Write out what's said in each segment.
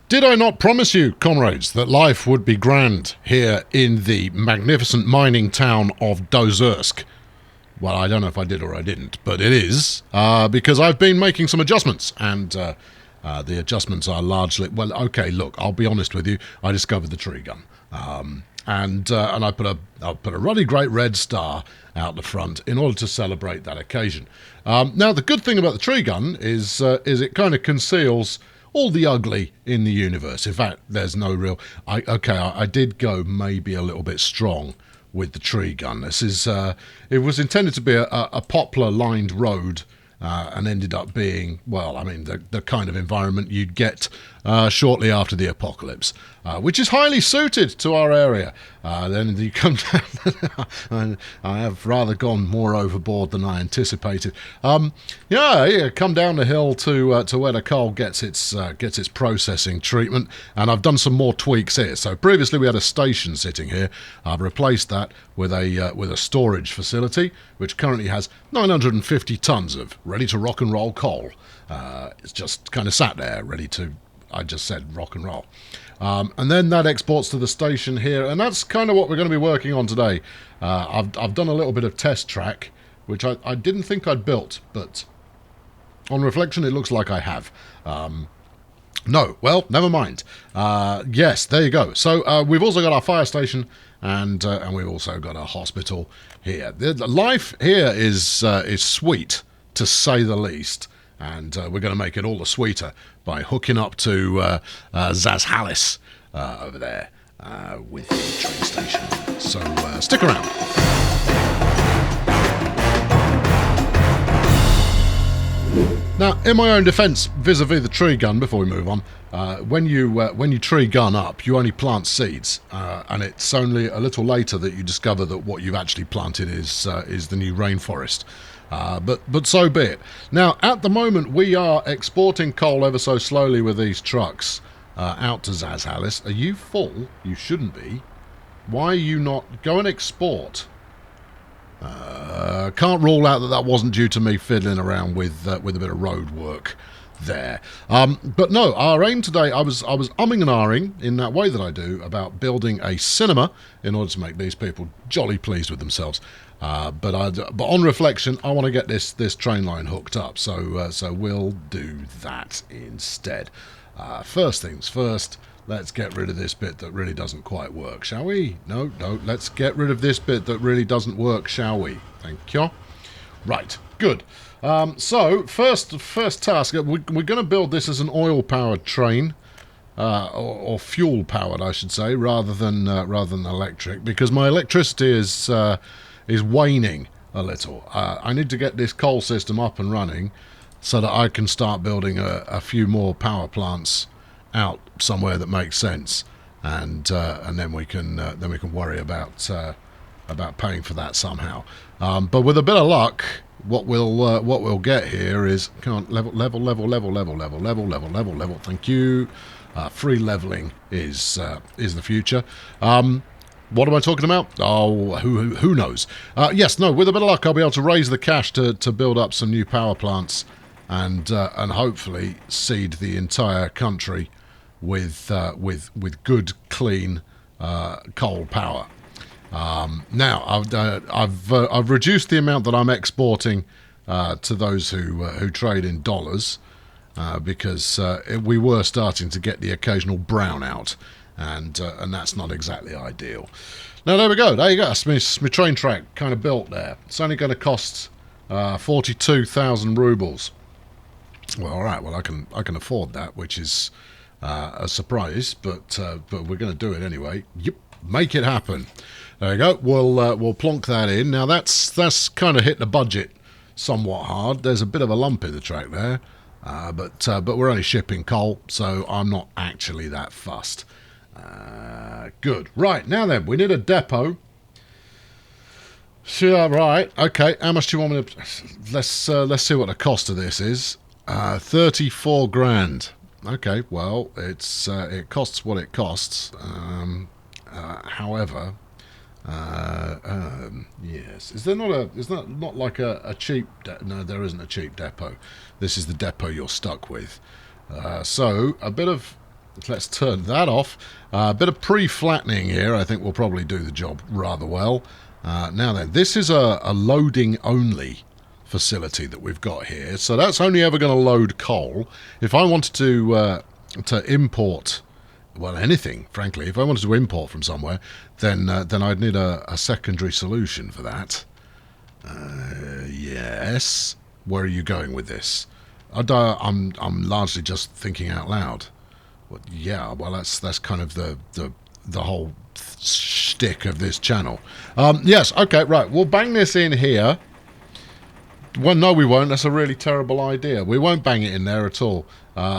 Did I not promise you, comrades, that life would be grand here in the magnificent mining town of Dozersk? Well, I don't know if I did or I didn't, but it is, because I've been making some adjustments, and the adjustments are largely... Well, okay, look, I'll be honest with you, I discovered the tree gun. And I put a ruddy great red star out the front in order to celebrate that occasion. Now, the good thing about the tree gun is it kind of conceals all the ugly in the universe. In fact, there's no real... I did go maybe a little bit strong with the tree gun. This is it was intended to be a poplar-lined road, and ended up being, well, I mean, the kind of environment you'd get shortly after the apocalypse, which is highly suited to our area. Then you come down, and I have rather gone more overboard than I anticipated. Yeah, come down the hill to where the coal gets its processing treatment, and I've done some more tweaks here. So previously we had a station sitting here. I've replaced that with a storage facility, which currently has 950 tons of ready to rock and roll coal. It's just kind of sat there ready to, I just said rock and roll. And then that exports to the station here, and that's kind of what we're going to be working on today. I've done a little bit of test track, which I didn't think I'd built, but on reflection it looks like I have. No, well, never mind. Yes, there you go. So we've also got our fire station, and we've also got a hospital here. The life here is sweet, to say the least, and we're going to make it all the sweeter by hooking up to Zazhalis over there with the train station. So stick around. Now, in my own defence, vis-a-vis the tree gun, before we move on, when you tree gun up, you only plant seeds, and it's only a little later that you discover that what you've actually planted is the new rainforest. But so be it. Now, at the moment, we are exporting coal ever so slowly with these trucks out to Zazhalis. Are you full? You shouldn't be. Why are you not? Go and export. Can't rule out that wasn't due to me fiddling around with a bit of road work there. But no, our aim today, I was umming and ahhing in that way that I do about building a cinema in order to make these people jolly pleased with themselves. But on reflection, I want to get this train line hooked up, so we'll do that instead. First things first. Let's get rid of this bit that really doesn't quite work, shall we? No, let's get rid of this bit that really doesn't work, shall we? Thank you. Right, good. So, first task, we're going to build this as an oil-powered train, or fuel-powered, I should say, rather than electric, because my electricity is waning a little. I need to get this coal system up and running so that I can start building a few more power plants out somewhere that makes sense, and then we can worry about paying for that somehow. But with a bit of luck, what we'll get here is, come on, level. Thank you. Free leveling is the future. What am I talking about? Oh, who knows? Yes, no. With a bit of luck, I'll be able to raise the cash to build up some new power plants, and hopefully seed the entire country with good, clean coal power. Now, I've reduced the amount that I'm exporting to those who trade in dollars, because we were starting to get the occasional brownout, and that's not exactly ideal. Now, there we go. There you go. That's my train track kind of built there. It's only going to cost 42,000 rubles. Well, all right. Well, I can afford that, which is a surprise, but we're going to do it anyway. Yep, make it happen. There you go. We'll plonk that in. Now that's kind of hit the budget somewhat hard. There's a bit of a lump in the track there, but we're only shipping coal, so I'm not actually that fussed. Good. Right, now then, we need a depot. Sure, right. Okay, how much do you want me to... Let's see what the cost of this is. 34 grand. Okay, well, it costs what it costs. However, yes. Is there not like a cheap... No, there isn't a cheap depot. This is the depot you're stuck with. So, a bit of let's turn that off. A bit of pre-flattening here, I think will probably do the job rather well. Now then, this is a loading-only facility that we've got here, so that's only ever going to load coal. If I wanted to import, well, anything, frankly, if I wanted to import from somewhere, then I'd need a secondary solution for that. Yes. Where are you going with this? I'm largely just thinking out loud. Well, yeah, well, that's kind of the whole shtick of this channel. Yes, okay, right. We'll bang this in here. Well, no, we won't. That's a really terrible idea. We won't bang it in there at all.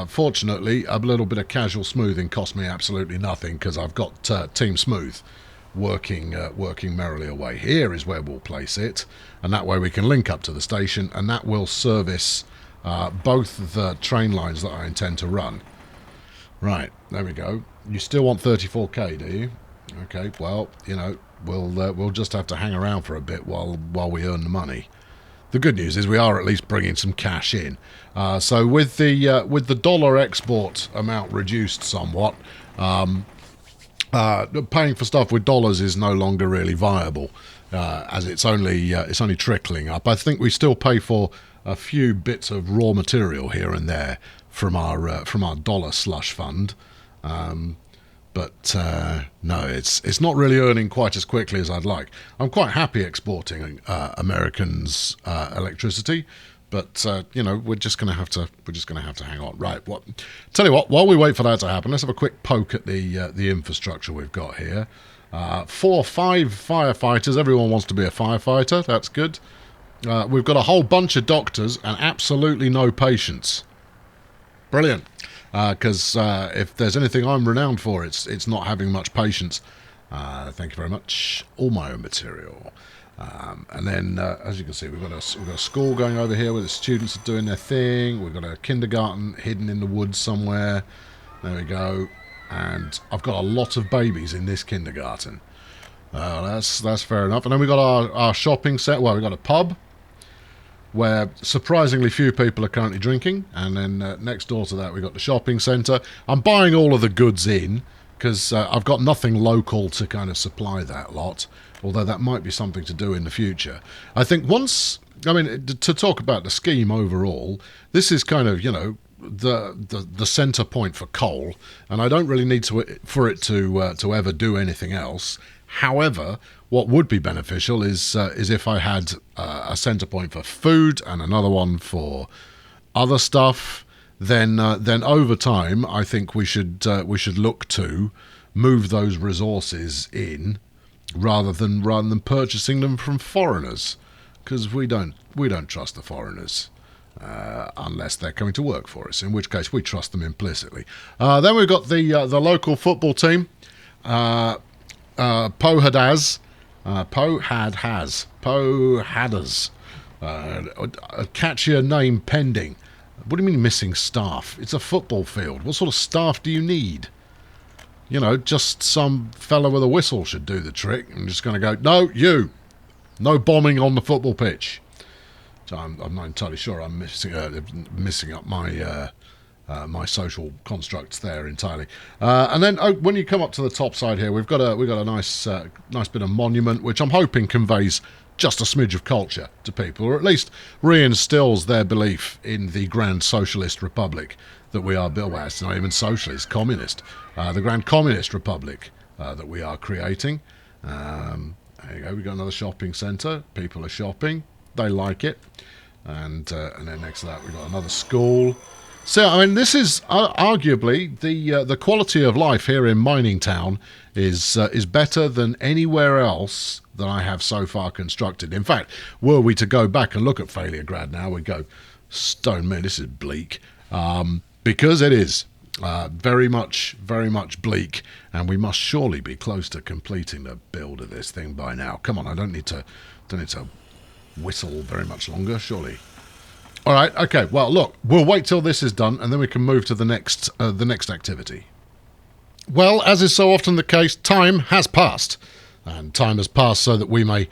Fortunately, a little bit of casual smoothing cost me absolutely nothing because I've got Team Smooth working merrily away. Here is where we'll place it, and that way we can link up to the station, and that will service both the train lines that I intend to run. Right, there we go. You still want 34k, do you? Okay, well, you know, we'll just have to hang around for a bit while we earn the money. The good news is we are at least bringing some cash in. So with the dollar export amount reduced somewhat, paying for stuff with dollars is no longer really viable, as it's only trickling up. I think we still pay for a few bits of raw material here and there from our dollar slush fund, but no, it's not really earning quite as quickly as I'd like. I'm quite happy exporting Americans' electricity, but you know, we're just gonna have to hang on. Right, tell you what, while we wait for that to happen, let's have a quick poke at the infrastructure we've got here. 4 or 5 firefighters. Everyone wants to be a firefighter. That's good. We've got a whole bunch of doctors and absolutely no patients. Brilliant. Because if there's anything I'm renowned for, it's not having much patience. Thank you very much. All my own material. And then, as you can see, we've got a school going over here where the students are doing their thing. We've got a kindergarten hidden in the woods somewhere. There we go. And I've got a lot of babies in this kindergarten. That's fair enough. And then we've got our shopping set. Well, we've got a pub where surprisingly few people are currently drinking, and then next door to that we've got the shopping centre. I'm buying all of the goods in because I've got nothing local to kind of supply that lot, although that might be something to do in the future. I think to talk about the scheme overall, this is kind of, you know, the centre point for coal, and I don't really need for it to ever do anything else. However, what would be beneficial is if I had a centre point for food and another one for other stuff. Then over time, I think we should look to move those resources in rather than purchasing them from foreigners, because we don't trust the foreigners. Unless they're coming to work for us, in which case we trust them implicitly. Then we've got the local football team, Pohadders, a catchier name pending. What do you mean missing staff? It's a football field. What sort of staff do you need? You know, just some fella with a whistle should do the trick. I'm just going to go, no bombing on the football pitch. So I'm not entirely sure I'm missing up my my social constructs there entirely. And then when you come up to the top side here, we've got a nice bit of monument, which I'm hoping conveys just a smidge of culture to people, or at least reinstills their belief in the grand socialist republic that we are building. Well, it's not even socialist, communist. The grand communist republic that we are creating. There you go. We've got another shopping centre. People are shopping. They like it. And then next to that, we've got another school. So, I mean, this is arguably the quality of life here in Mining Town is better than anywhere else that I have so far constructed. In fact, were we to go back and look at Failure Grad now, we'd go, stone man, this is bleak. Because it is very much bleak, and we must surely be close to completing the build of this thing by now. Come on, I don't need to whistle very much longer, surely. All right, okay. Well, look, we'll wait till this is done, and then we can move to the next activity. Well, as is so often the case, time has passed, and time has passed so that we may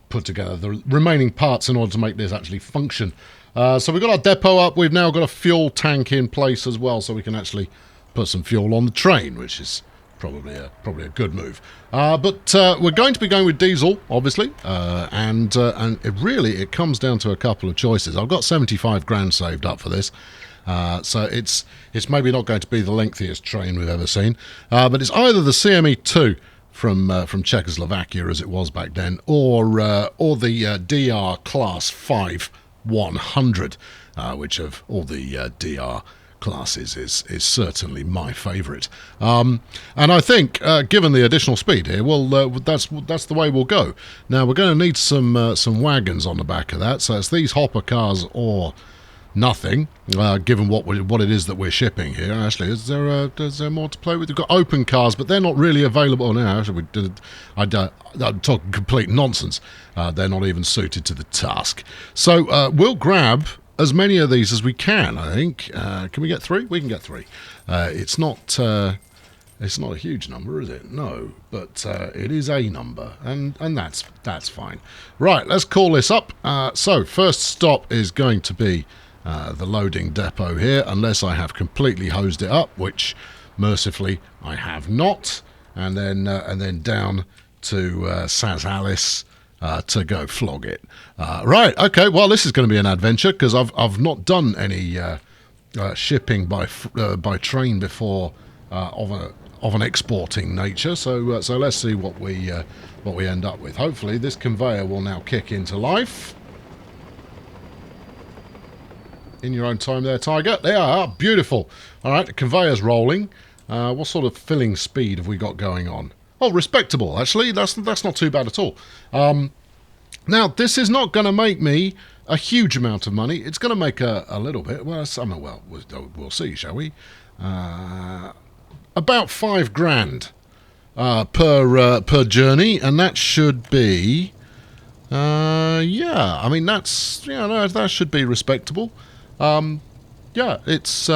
put together the remaining parts in order to make this actually function. So we've got our depot up. We've now got a fuel tank in place as well, so we can actually put some fuel on the train, which is probably a good move. But we're going to be going with diesel, obviously, and it comes down to a couple of choices. I've got 75 grand saved up for this, so it's maybe not going to be the lengthiest train we've ever seen, but it's either the CME2 from Czechoslovakia as it was back then, or the DR Class 5 100, which of all the DR classes is certainly my favourite, and I think given the additional speed here, well, that's the way we'll go. Now we're going to need some wagons on the back of that, so it's these hopper cars or nothing, given what it is that we're shipping here. Actually, is there more to play with? We've got open cars, but they're not really available now. Actually, I'm talking complete nonsense. They're not even suited to the task. So we'll grab as many of these as we can, I think. Can we get 3? We can get 3. It's not a huge number, is it? No, but it is a number, and that's fine. Right, let's call this up. So first stop is going to be the loading depot here, unless I have completely hosed it up, which mercifully I have not, and then down to Saz Alice. To go flog it. Right, okay, well, this is going to be an adventure, because I've not done any shipping by train before of an exporting nature, so let's see what we end up with. Hopefully this conveyor will now kick into life. In your own time there, Tiger. They are beautiful. All right, the conveyor's rolling. What sort of filling speed have we got going on? Oh, respectable, actually. That's not too bad at all. Now, this is not going to make me a huge amount of money. It's going to make a little bit. Well, we'll see, shall we? About 5 grand per journey, and that should be, yeah. I mean, that should be respectable. Yeah, it's.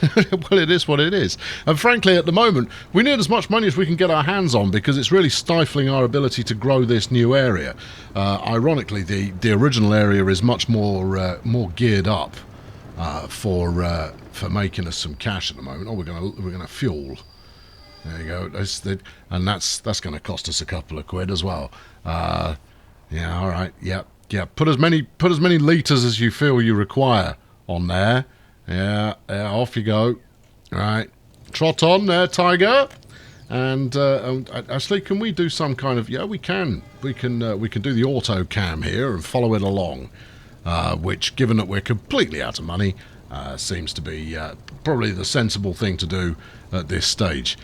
Well, it is what it is. And frankly, at the moment, we need as much money as we can get our hands on, because it's really stifling our ability to grow this new area. Ironically, the original area is much more geared up for making us some cash at the moment. Oh, we're gonna fuel. There you go. And that's going to cost us a couple of quid as well. Yeah. All right. Yep. Yeah. Put as many litres as you feel you require on there. Yeah, off you go. Right, trot on there, Tiger. And actually, can we do some kind of? Yeah, we can. We can do the auto cam here and follow it along. Which, given that we're completely out of money, seems to be probably the sensible thing to do at this stage.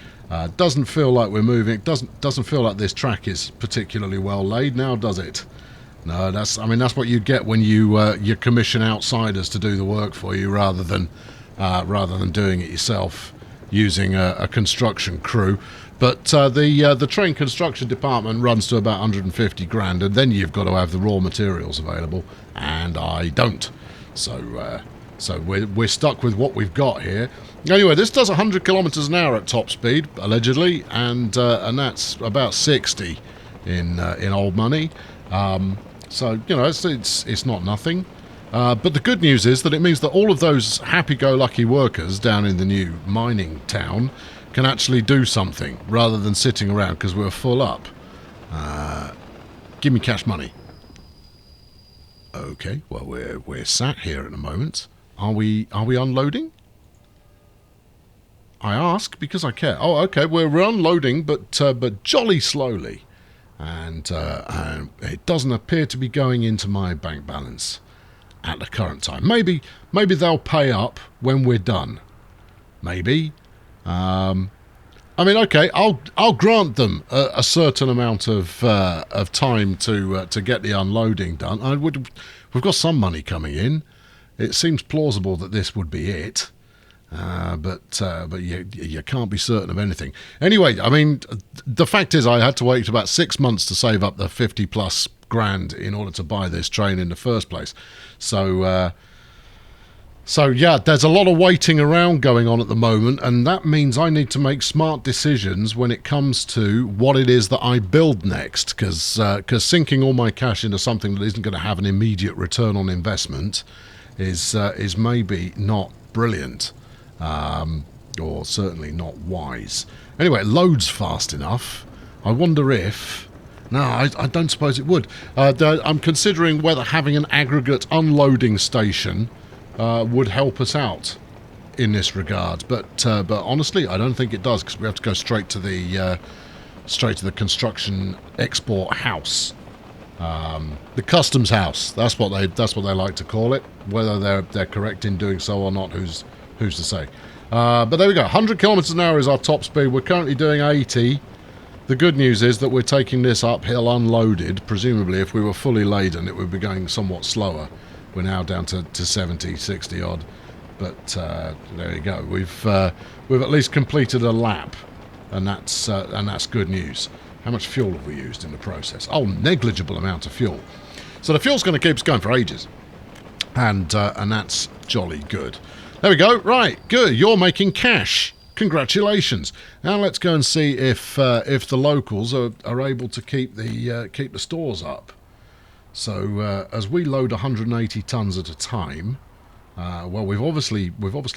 Doesn't feel like we're moving. Doesn't feel like this track is particularly well laid now, does it? No, that's what you get when you commission outsiders to do the work for you, rather than doing it yourself using a construction crew. But the train construction department runs to about 150 grand, and then you've got to have the raw materials available, and I don't. So we're stuck with what we've got here. Anyway, this does 100 kilometers an hour at top speed, allegedly, and that's about 60 in old money. So, it's not nothing. But the good news is that it means that all of those happy-go-lucky workers down in the new mining town can actually do something, rather than sitting around because we're full up. Give me cash money. Okay, well, we're sat here at the moment. Are we unloading? I ask because I care. Oh, okay, we're unloading, but jolly slowly. And it doesn't appear to be going into my bank balance at the current time. Maybe they'll pay up when we're done. Maybe. Okay, I'll grant them a certain amount of time to get the unloading done. We've got some money coming in. It seems plausible that this would be it. But you can't be certain of anything. Anyway, the fact is I had to wait about 6 months to save up the 50 plus grand in order to buy this train in the first place. So yeah, there's a lot of waiting around going on at the moment, and that means I need to make smart decisions when it comes to what it is that I build next, because sinking all my cash into something that isn't going to have an immediate return on investment is maybe not brilliant. or certainly not wise. Anyway, it loads fast enough. I wonder if... No, I don't suppose it would. I'm considering whether having an aggregate unloading station would help us out in this regard, but honestly, I don't think it does, because we have to go straight to the construction export house, the customs house. That's what they like to call it. Whether they're correct in doing so or not, who's to say? But there we go. 100 kilometers an hour is our top speed. We're currently doing 80. The good news is that we're taking this uphill unloaded. Presumably, if we were fully laden, it would be going somewhat slower. We're now down to 70, 60 odd. But there you go. We've at least completed a lap, and that's good news. How much fuel have we used in the process? Oh, negligible amount of fuel. So the fuel's going to keep us going for ages, and that's jolly good. There we go. Right, good. You're making cash. Congratulations. Now let's go and see if the locals are able to keep the stores up. So as we load 180 tons at a time. Well, we've obviously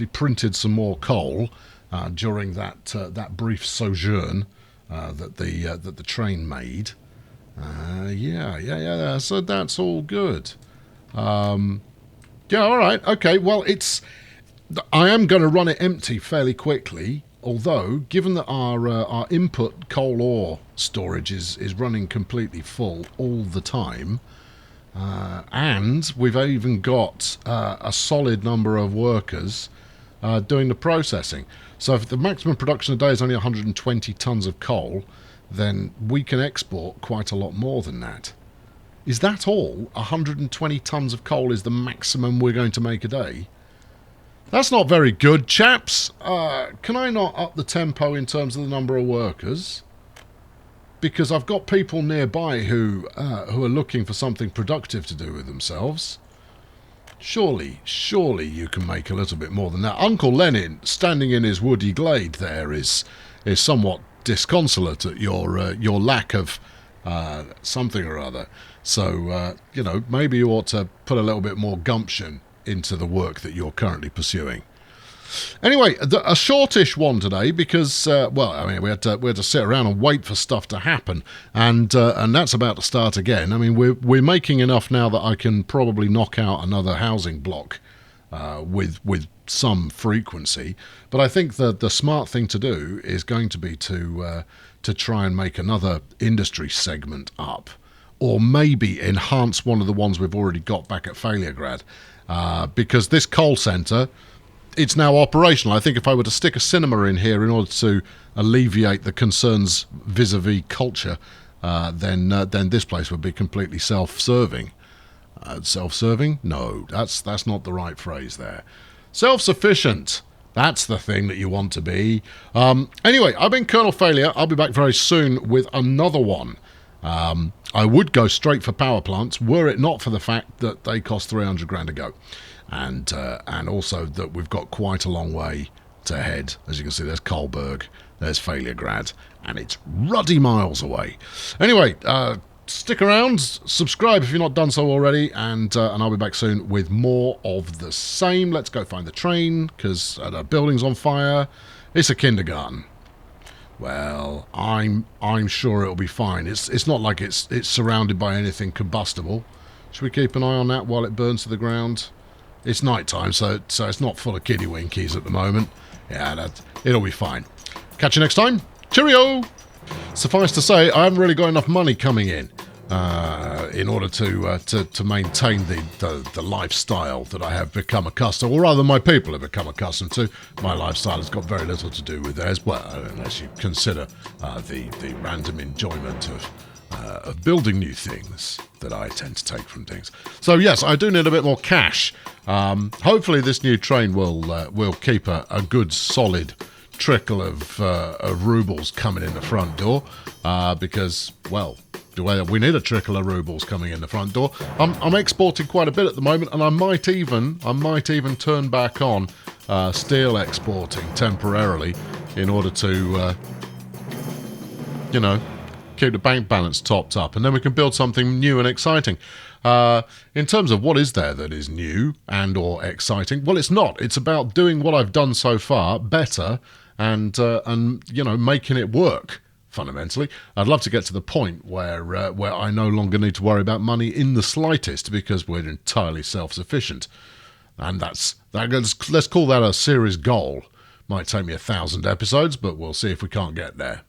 printed some more coal during that brief sojourn that the train made. Yeah. So that's all good. Yeah, all right, okay. Well, I am going to run it empty fairly quickly. Although, given that our input coal ore storage is running completely full all the time. And we've even got a solid number of workers doing the processing. So if the maximum production a day is only 120 tons of coal, then we can export quite a lot more than that. Is that all? 120 tons of coal is the maximum we're going to make a day? That's not very good, chaps. Can I not up the tempo in terms of the number of workers? Because I've got people nearby who are looking for something productive to do with themselves. Surely you can make a little bit more than that. Uncle Lenin, standing in his woody glade there, is somewhat disconsolate at your lack of something or other. So, maybe you ought to put a little bit more gumption into the work that you're currently pursuing. Anyway, a shortish one today because, we had to sit around and wait for stuff to happen, and that's about to start again. I mean, we're making enough now that I can probably knock out another housing block with some frequency. But I think the smart thing to do is going to be to try and make another industry segment up, or maybe enhance one of the ones we've already got back at Failuregrad, because this coal centre, it's now operational. I think if I were to stick a cinema in here in order to alleviate the concerns vis-a-vis culture, then this place would be completely self-serving. Self-serving? No, that's not the right phrase there. Self-sufficient. That's the thing that you want to be. Anyway, I've been Colonel Failure. I'll be back very soon with another one. I would go straight for power plants were it not for the fact that they cost 300 grand a go. And also that we've got quite a long way to head. As you can see, there's Kohlberg, there's Failuregrad, and it's ruddy miles away. Anyway, stick around, subscribe if you've not done so already, and I'll be back soon with more of the same. Let's go find the train, because the building's on fire. It's a kindergarten. Well, I'm sure it'll be fine. It's not like it's surrounded by anything combustible. Should we keep an eye on that while it burns to the ground? It's night time, so it's not full of kiddie winkies at the moment. Yeah, it'll be fine. Catch you next time. Cheerio! Suffice to say, I haven't really got enough money coming in order to maintain the lifestyle that I have become accustomed, or rather my people have become accustomed to. My lifestyle has got very little to do with theirs, well, unless you consider the random enjoyment of building new things that I tend to take from things. So yes, I do need a bit more cash. Hopefully this new train will keep a good solid trickle of rubles coming in the front door, because, well, we need a trickle of rubles coming in the front door. I'm exporting quite a bit at the moment, and I might even turn back on steel exporting temporarily in order to keep the bank balance topped up, and then we can build something new and exciting. In terms of what is there that is new and or exciting, well, it's not. It's about doing what I've done so far better and making it work. Fundamentally, I'd love to get to the point where I no longer need to worry about money in the slightest because we're entirely self-sufficient, and let's call that a series goal. Might take me 1,000 episodes, but we'll see if we can't get there.